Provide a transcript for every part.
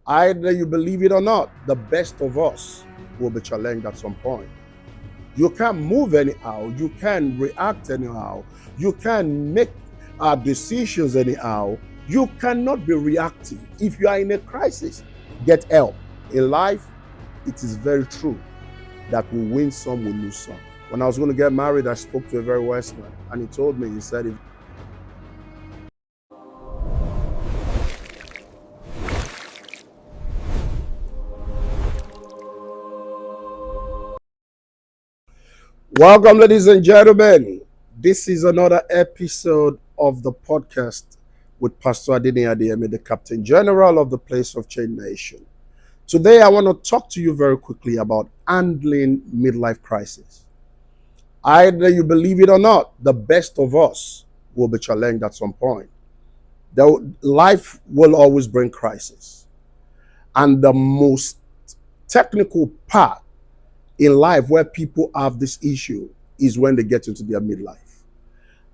Either you believe it or not, the best of us will be challenged at some point. You can't move anyhow. You can't react anyhow. You can't make decisions anyhow. You cannot be reactive. If you are in a crisis, get help. In life, it is very true that we win some, we lose some. When I was going to get married, I spoke to a very wise man, and he told me, he said, if welcome, ladies and gentlemen. This is another episode of the podcast with Pastor Adini Adeyemi, the Captain General of the Place of Change Nation. Today, I want to talk to you very quickly about handling midlife crisis. Either you believe it or not, the best of us will be challenged at some point. Life will always bring crisis. And the most technical part in life where people have this issue is when they get into their midlife.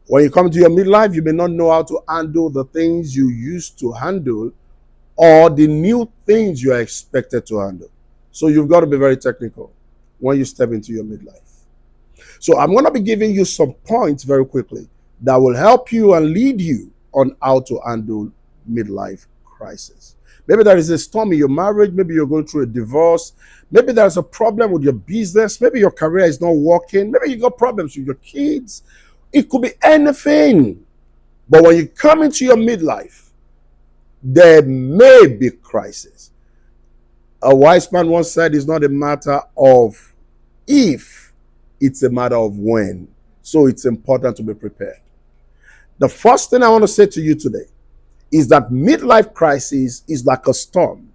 When you come to your midlife, you may not know how to handle the things you used to handle or the new things you are expected to handle. So you've got to be very technical when you step into your midlife. So I'm going to be giving you some points very quickly that will help you and lead you on how to handle midlife crisis. Maybe there is a storm in your marriage. Maybe you're going through a divorce. Maybe there's a problem with your business. Maybe your career is not working. Maybe you got problems with your kids. It could be anything. But when you come into your midlife, there may be crisis. A wise man once said it's not a matter of if, it's a matter of when. So it's important to be prepared. The first thing I want to say to you today is that midlife crisis is like a storm.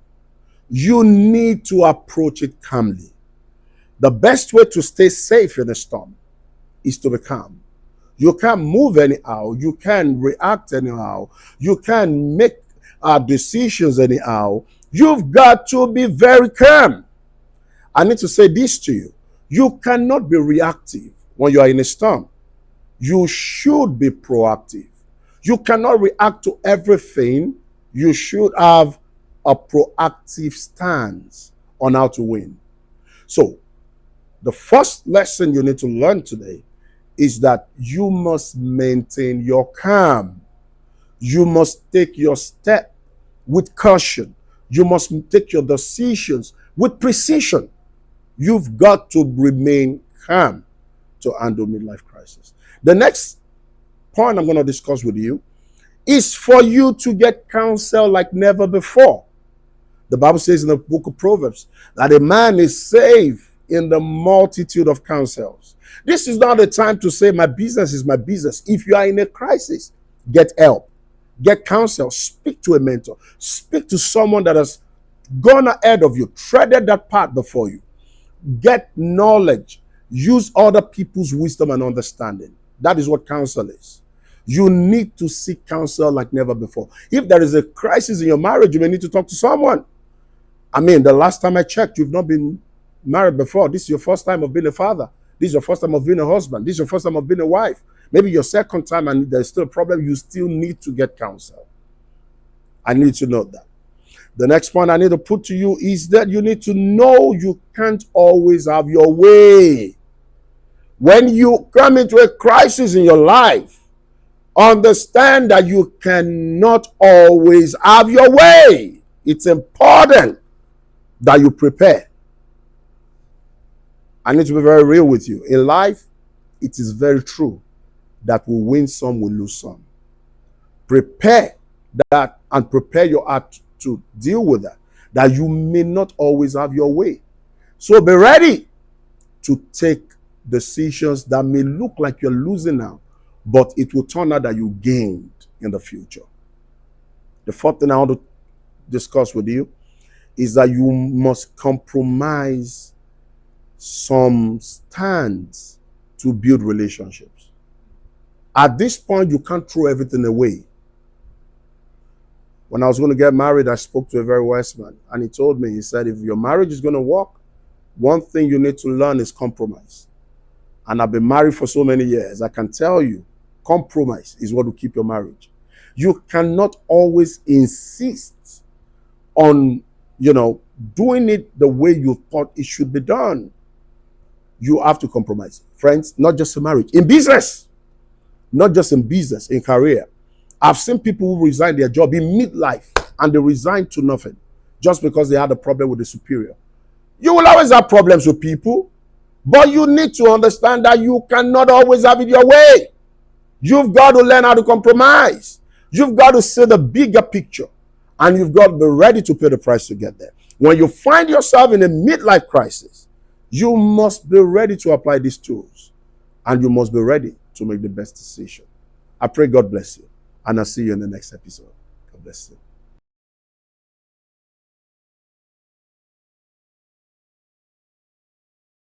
You need to approach it calmly. The best way to stay safe in a storm is to be calm. You can't move anyhow. You can't react anyhow. You can't make decisions anyhow. You've got to be very calm. I need to say this to you. You cannot be reactive when you are in a storm. You should be proactive. You cannot react to everything. You should have a proactive stance on how to win. So, the first lesson you need to learn today is that you must maintain your calm. You must take your step with caution. You must take your decisions with precision. You've got to remain calm to handle midlife crisis. The next point I'm going to discuss with you is for you to get counsel like never before. The Bible says in the book of Proverbs that a man is safe in the multitude of counsels. This is not the time to say my business is my business. If you are in a crisis, get help, get counsel, speak to a mentor, speak to someone that has gone ahead of you, treaded that path before you. Get knowledge, use other people's wisdom and understanding. That is what counsel is. You need to seek counsel like never before. If there is a crisis in your marriage, you may need to talk to someone. I mean, the last time I checked, you've not been married before. This is your first time of being a father. This is your first time of being a husband. This is your first time of being a wife. Maybe your second time and there's still a problem. You still need to get counsel. I need to know that. The next point I need to put to you is that you need to know you can't always have your way. When you come into a crisis in your life, understand that you cannot always have your way. It's important that you prepare. I need to be very real with you. In life, it is very true that we win some, we lose some. Prepare that and prepare your heart to deal with that you may not always have your way. So be ready to take decisions that may look like you're losing now, but it will turn out that you gained in the future. The fourth thing I want to discuss with you is that you must compromise some stands to build relationships. At this point, you can't throw everything away. When I was going to get married, I spoke to a very wise man, and he told me, he said, if your marriage is going to work, one thing you need to learn is compromise. And I've been married for so many years. I can tell you, compromise is what will keep your marriage. You cannot always insist on doing it the way you thought it should be done. You have to compromise. Friends, not just in marriage, in business. Not just in business, in career. I've seen people who resign their job in midlife and they resign to nothing just because they had a problem with the superior. You will always have problems with people, but you need to understand that you cannot always have it your way. You've got to learn how to compromise. You've got to see the bigger picture, and you've got to be ready to pay the price to get there. When you find yourself in a midlife crisis, you must be ready to apply these tools, and you must be ready to make the best decision. I pray God bless you, and I'll see you in the next episode. God bless you.